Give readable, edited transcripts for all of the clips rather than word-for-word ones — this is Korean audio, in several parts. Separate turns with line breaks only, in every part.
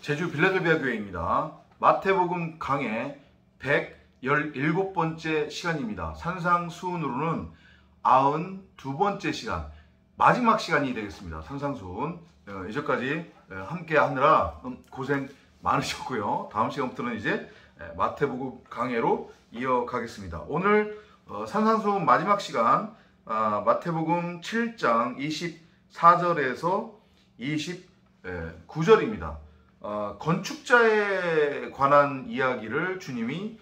제주 빌라델비아 교회입니다. 마태복음 강해 117번째 시간입니다. 산상수훈으로는 92번째 시간, 마지막 시간이 되겠습니다. 산상수훈. 이제까지 함께 하느라 고생 많으셨고요. 다음 시간부터는 이제 마태복음 강해로 이어가겠습니다. 오늘 산상수훈 마지막 시간, 마태복음 7장 24절에서 29절입니다. 건축자에 관한 이야기를 주님이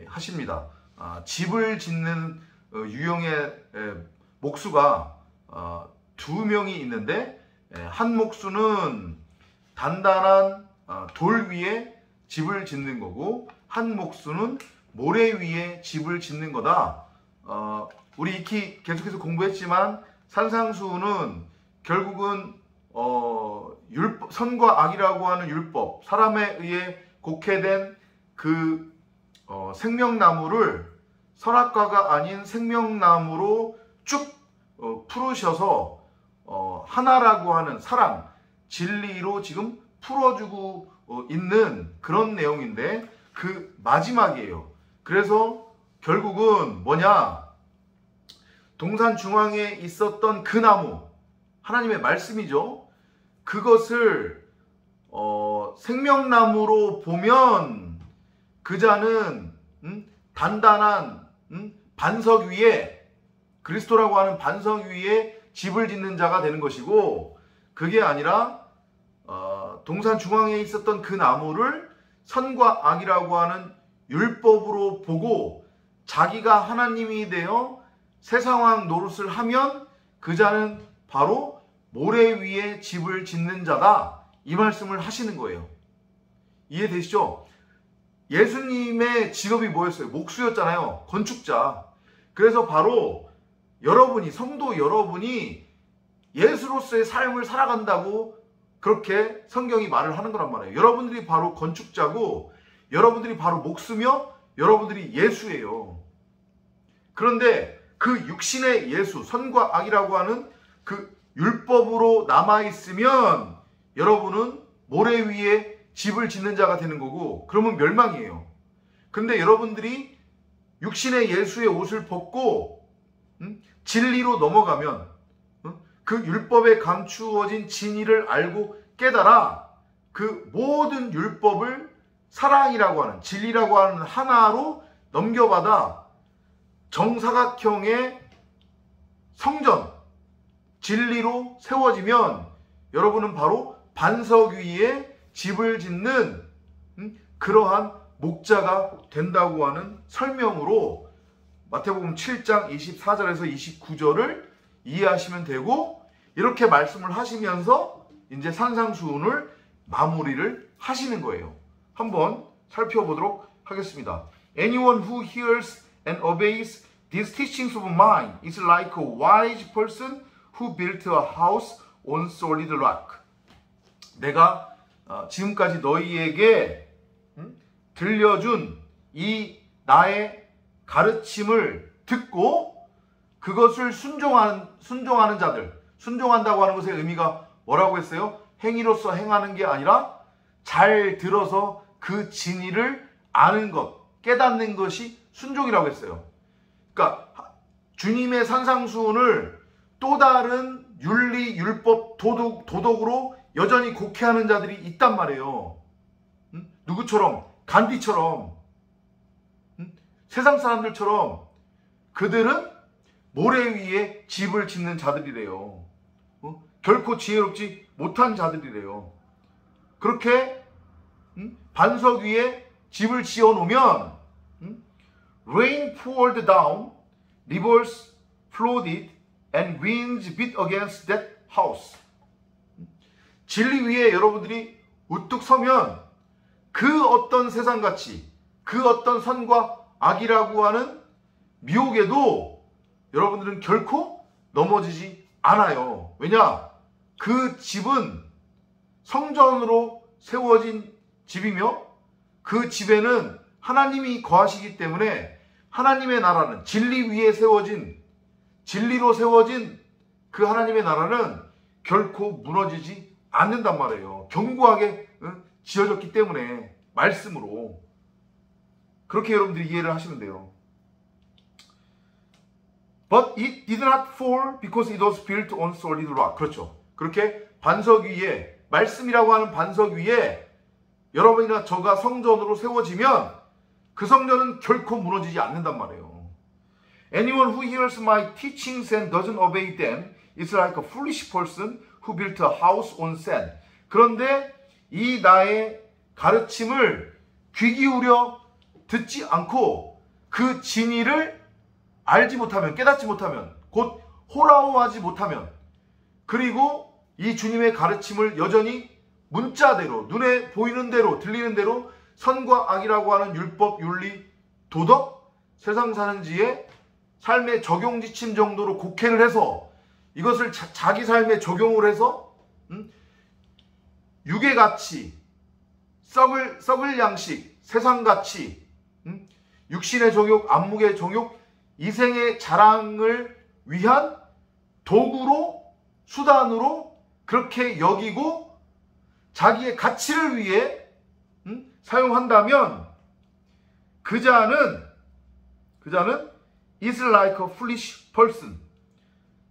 하십니다. 집을 짓는 유형의 목수가 두 명이 있는데, 한 목수는 단단한 돌 위에 집을 짓는 거고, 한 목수는 모래 위에 집을 짓는 거다. 우리 익히 계속해서 공부했지만 산상수훈은 결국은 선과 악이라고 하는 율법, 사람에 의해 곡해된 그 생명나무를 선악과가 아닌 생명나무로 쭉 풀으셔서 하나라고 하는 사랑, 진리로 지금 풀어주고 있는 그런 내용인데, 그 마지막이에요. 그래서 결국은 뭐냐, 동산 중앙에 있었던 그 나무, 하나님의 말씀이죠. 그것을 생명나무로 보면 그 자는 단단한 반석 위에, 그리스도라고 하는 반석 위에 집을 짓는 자가 되는 것이고, 그게 아니라 동산 중앙에 있었던 그 나무를 선과 악이라고 하는 율법으로 보고 자기가 하나님이 되어 세상왕 노릇을 하면 그 자는 바로 모래 위에 집을 짓는 자다, 이 말씀을 하시는 거예요. 이해되시죠? 예수님의 직업이 뭐였어요? 목수였잖아요. 건축자. 그래서 바로 여러분이, 성도 여러분이 예수로서의 삶을 살아간다고 그렇게 성경이 말을 하는 거란 말이에요. 여러분들이 바로 건축자고, 여러분들이 바로 목수며, 여러분들이 예수예요. 그런데 그 육신의 예수, 선과 악이라고 하는 그 율법으로 남아있으면 여러분은 모래 위에 집을 짓는 자가 되는 거고, 그러면 멸망이에요. 근데 여러분들이 육신의 예수의 옷을 벗고 진리로 넘어가면, 그 율법에 감추어진 진리를 알고 깨달아 그 모든 율법을 사랑이라고 하는, 진리라고 하는 하나로 넘겨받아 정사각형의 성전, 진리로 세워지면 여러분은 바로 반석 위에 집을 짓는 그러한 목자가 된다고 하는 설명으로 마태복음 7장 24절에서 29절을 이해하시면 되고, 이렇게 말씀을 하시면서 이제 산상수훈을 마무리를 하시는 거예요. 한번 살펴보도록 하겠습니다. Anyone who hears and obeys these teachings of mine is like a wise person who built a house on solid rock. 내가 지금까지 너희에게 들려준 이 나의 가르침을 듣고 그것을 순종하는 자들, 순종한다고 하는 것의 의미가 뭐라고 했어요? 행위로서 행하는 게 아니라 잘 들어서 그 진리를 아는 것, 깨닫는 것이 순종이라고 했어요. 그러니까 주님의 산상수훈을 또 다른 윤리, 율법, 도덕으로 여전히 곡해하는 자들이 있단 말이에요. 누구처럼? 간디처럼, 세상 사람들처럼. 그들은 모래 위에 집을 짓는 자들이래요. 결코 지혜롭지 못한 자들이래요. 그렇게 반석 위에 집을 지어 놓으면 rain poured down, rivers flowed it, and winds beat against that house. 진리 위에 여러분들이 우뚝 서면 그 어떤 세상 가치, 그 어떤 선과 악이라고 하는 미혹에도 여러분들은 결코 넘어지지 않아요. 왜냐? 그 집은 성전으로 세워진 집이며, 그 집에는 하나님이 거하시기 때문에 하나님의 나라는, 진리 위에 세워진, 진리로 세워진 그 하나님의 나라는 결코 무너지지 않는단 말이에요. 견고하게 지어졌기 때문에 말씀으로 그렇게 여러분들이 이해를 하시면 돼요. But it did not fall because it was built on solid rock. 그렇죠. 그렇게 반석 위에, 말씀이라고 하는 반석 위에 여러분이나 저가 성전으로 세워지면 그 성전은 결코 무너지지 않는단 말이에요. Anyone who hears my teachings and doesn't obey them is like a foolish person who built a house on sand. 그런데 이 나의 가르침을 귀 기울여 듣지 않고 그 진리를 알지 못하면, 깨닫지 못하면, 곧 호라호하지 못하면, 그리고 이 주님의 가르침을 여전히 문자대로, 눈에 보이는 대로, 들리는 대로 선과 악이라고 하는 율법, 윤리, 도덕, 세상 사는 지의 삶의 적용 지침 정도로 곡해를 해서 이것을 자기 삶에 적용을 해서 육의 가치, 썩을 양식, 세상 가치, 육신의 정욕, 안목의 정욕, 이생의 자랑을 위한 도구로, 수단으로 그렇게 여기고 자기의 가치를 위해 사용한다면 그 자는 is like a foolish person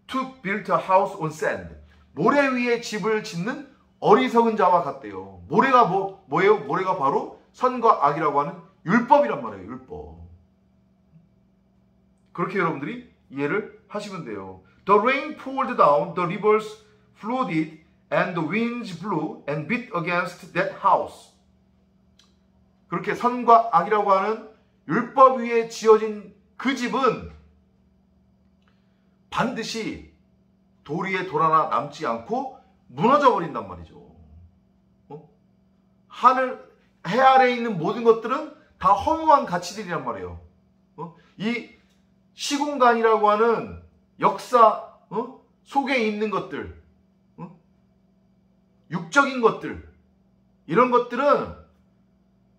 to build a house on sand. 모래 위에 집을 짓는 어리석은 자와 같대요. 모래가 뭐예요? 모래가 바로 선과 악이라고 하는 율법이란 말이에요. 율법. 그렇게 여러분들이 이해를 하시면 돼요. The rain poured down, the rivers flooded, and the winds blew and beat against that house. 그렇게 선과 악이라고 하는 율법 위에 지어진 그 집은 반드시 돌 위에 돌 하나 남지 않고 무너져 버린단 말이죠. 해 아래에 있는 모든 것들은 다 허무한 가치들이란 말이에요. 이 시공간이라고 하는 역사 속에 있는 것들, 육적인 것들, 이런 것들은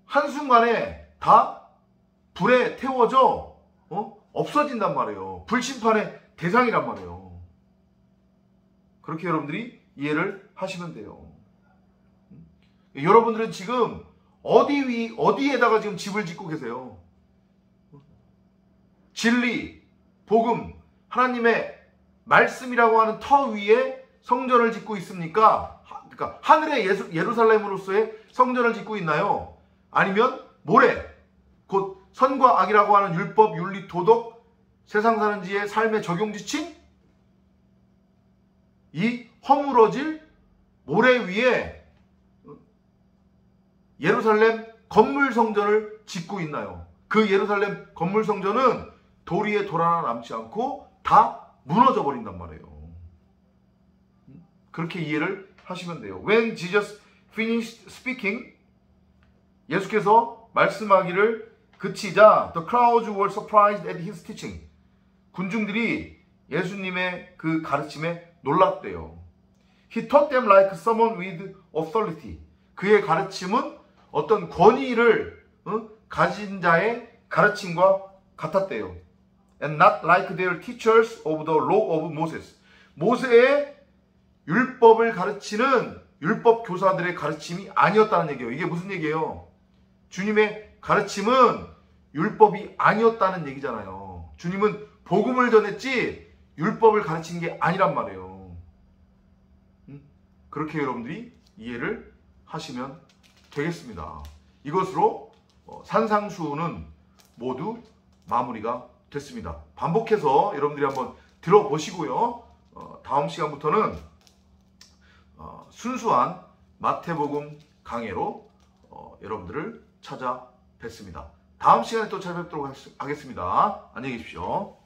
한순간에 다 불에 태워져 없어진단 말이에요. 불심판의 대상이란 말이에요. 그렇게 여러분들이 이해를 하시면 돼요. 여러분들은 지금 어디에다가 지금 집을 짓고 계세요? 진리, 복음, 하나님의 말씀이라고 하는 터 위에 성전을 짓고 있습니까? 그러니까 하늘의 예루살렘으로서의 성전을 짓고 있나요? 아니면 모래, 곧 선과 악이라고 하는 율법, 윤리, 도덕, 세상 사는 지의 삶의 적용 지침? 이 허물어질 모래 위에 예루살렘 건물 성전을 짓고 있나요? 그 예루살렘 건물 성전은 돌 위에 돌 하나 남지 않고 다 무너져 버린단 말이에요. 그렇게 이해를 하시면 돼요. When Jesus finished speaking, 예수께서 말씀하기를 그치자 the crowds were surprised at his teaching. 군중들이 예수님의 그 가르침에 놀랐대요. He taught them like someone with authority. 그의 가르침은 어떤 권위를 가진 자의 가르침과 같았대요. And not like their teachers of the law of Moses. 모세의 율법을 가르치는 율법 교사들의 가르침이 아니었다는 얘기예요. 이게 무슨 얘기예요? 주님의 가르침은 율법이 아니었다는 얘기잖아요. 주님은 복음을 전했지 율법을 가르친 게 아니란 말이에요. 그렇게 여러분들이 이해를 하시면 되겠습니다. 이것으로 산상수훈은 모두 마무리가 됐습니다. 반복해서 여러분들이 한번 들어보시고요. 다음 시간부터는 순수한 마태복음 강해로 여러분들을 찾아뵙습니다. 다음 시간에 또 찾아뵙도록 하겠습니다. 안녕히 계십시오.